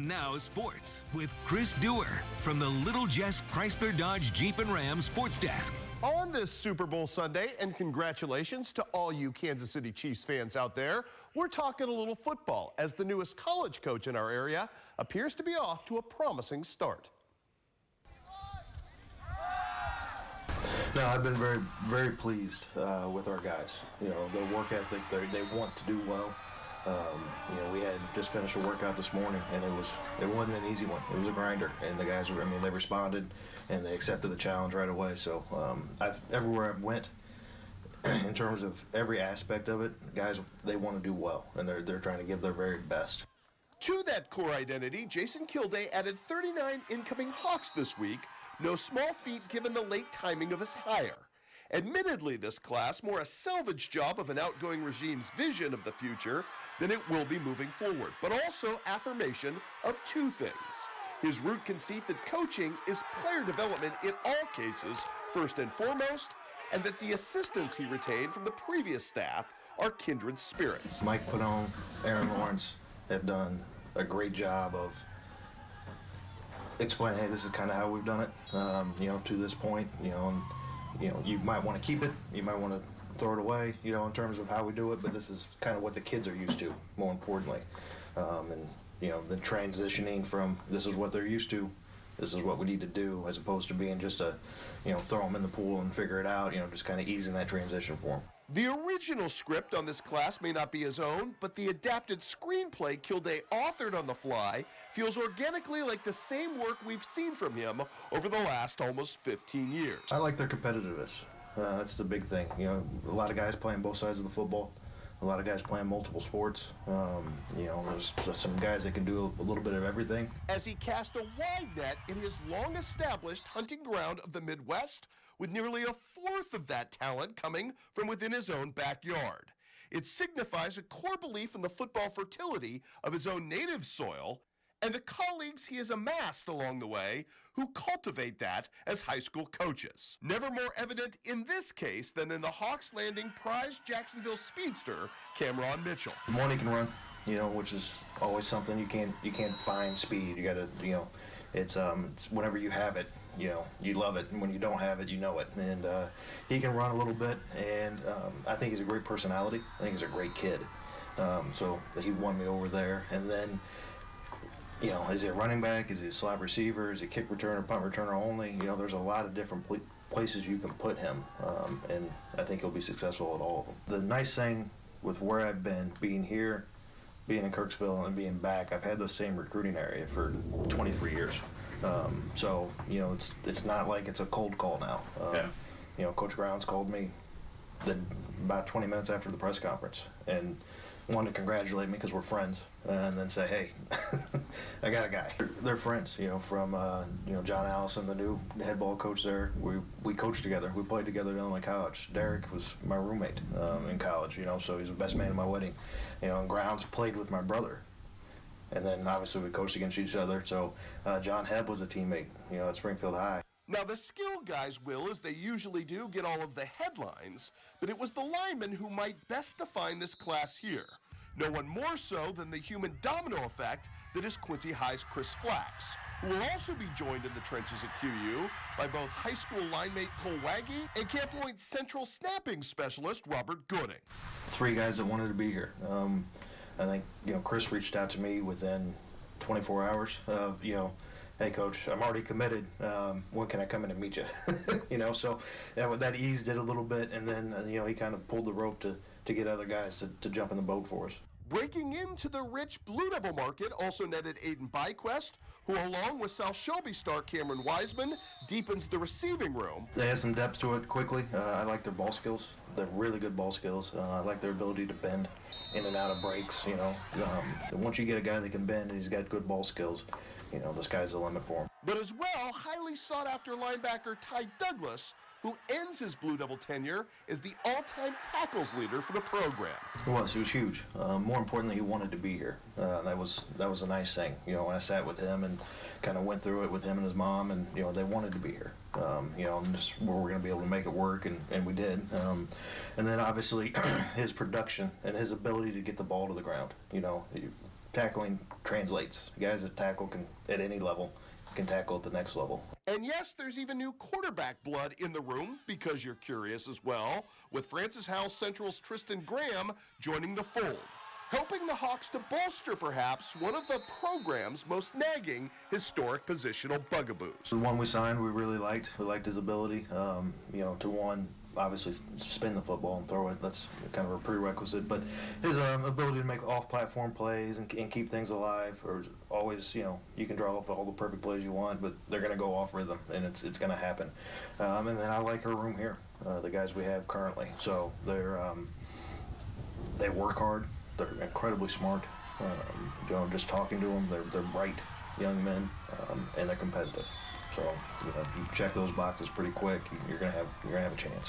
And now sports with Chris Duerr from the Little Jess Chrysler Dodge Jeep and Ram Sports Desk. On this Super Bowl Sunday, and congratulations to all you Kansas City Chiefs fans out there, we're talking a little football as the newest college coach in our area appears to be off to a promising start. No, I've been very pleased with our guys. You know, their work ethic, they want to do well. You know, we had just finished a workout this morning, and it wasn't an easy one. It was a grinder, and the guys were, they responded, and they accepted the challenge right away. So everywhere I went, in terms of every aspect of it, guys, they want to do well, and they're trying to give their very best. To that core identity, Jason Killday added 39 incoming Hawks this week. No small feat given the late timing of his hire. Admittedly, this class more a salvage job of an outgoing regime's vision of the future than it will be moving forward, but also affirmation of two things. His root conceit that coaching is player development in all cases, first and foremost, and that the assistants he retained from the previous staff are kindred spirits. Mike Padone, Aaron Lawrence have done a great job of explain, hey, this is kind of how we've done it, you know, to this point, you know, and, you might want to keep it, you might want to throw it away, you know, in terms of how we do it, but this is kind of what the kids are used to, more importantly. And, you know, the transitioning from this is what they're used to, this is what we need to do, as opposed to being just a, you know, throw them in the pool and figure it out, you know, just kind of easing that transition for them. The original script on this class may not be his own, but the adapted screenplay Killday authored on the fly feels organically like the same work we've seen from him over the last almost 15 years. I like their competitiveness. That's the big thing. You know, a lot of guys playing both sides of the football. A lot of guys playing multiple sports. You know, there's some guys that can do a little bit of everything. As he cast a wide net in his long-established hunting ground of the Midwest, with nearly a fourth of that talent coming from within his own backyard. It signifies a core belief in the football fertility of his own native soil and the colleagues he has amassed along the way who cultivate that as high school coaches. Never more evident in this case than in the Hawks Landing prize Jacksonville speedster, Cameron Mitchell. The more he can run, you know, which is always something you can't find speed. You gotta, you know, it's whenever you have it, you know, you love it, and when you don't have it, you know it. And he can run a little bit, and I think he's a great personality. I think he's a great kid. So he won me over there. And then, you know, is he a running back? Is he a slot receiver? Is he kick returner, punt returner only? You know, there's a lot of different places you can put him, and I think he'll be successful at all of them. The nice thing with where I've been, being here, being in Kirksville, and being back, I've had the same recruiting area for 23 years. So, you know, it's not like it's a cold call now. Yeah. You know, Coach Grounds called me about 20 minutes after the press conference and wanted to congratulate me because we're friends, and then say, hey, I got a guy. They're friends, you know, from, you know, John Allison, the new head ball coach there. We coached together. We played together at Illinois College. Derek was my roommate in college, you know, so he's the best man at my wedding. You know, and Grounds played with my brother. And then obviously we coached against each other. So John Hebb was a teammate, you know, at Springfield High. Now the skill guys will, as they usually do, get all of the headlines, but it was the linemen who might best define this class here. No one more so than the human domino effect that is Quincy High's Chris Flax, who will also be joined in the trenches at QU by both high school linemate Cole Waggy and Camp Point Central snapping specialist Robert Gooding. 3 guys that wanted to be here. I think, you know, Chris reached out to me within 24 hours of, you know, hey, Coach, I'm already committed. When can I come in and meet you? You know, so that eased it a little bit, and then, you know, he kind of pulled the rope to get other guys to jump in the boat for us. Breaking into the rich Blue Devil market also netted Aiden Byquest, who along with South Shelby star Cameron Wiseman deepens the receiving room. They have some depth to it quickly. I like their ball skills. They're really good ball skills. I like their ability to bend in and out of breaks, you know. Once you get a guy that can bend and he's got good ball skills, you know, the sky's the limit for him. But as well, highly sought-after linebacker Ty Douglas, who ends his Blue Devil tenure as the all-time tackles leader for the program. He was huge. More importantly, he wanted to be here. That was a nice thing. You know, when I sat with him and kind of went through it with him and his mom, and, you know, they wanted to be here. You know, and just where we're going to be able to make it work, and we did. And then obviously his production and his ability to get the ball to the ground. You know, tackling translates. Guys that tackle can at any level can tackle at the next level. And yes, there's even new quarterback blood in the room, because you're curious as well, with Francis Howell Central's Tristan Graham joining the fold, helping the Hawks to bolster perhaps one of the program's most nagging historic positional bugaboos. The one we signed, we really liked. We liked his ability, to obviously spin the football and throw it. That's kind of a prerequisite. But his ability to make off-platform plays and keep things alive, or always, you can draw up all the perfect plays you want, but they're going to go off rhythm, and it's going to happen. And then I like our room here, the guys we have currently. So they work hard. They're incredibly smart. Just talking to them, they're bright young men, and they're competitive. So, you check those boxes pretty quick, you're gonna have a chance.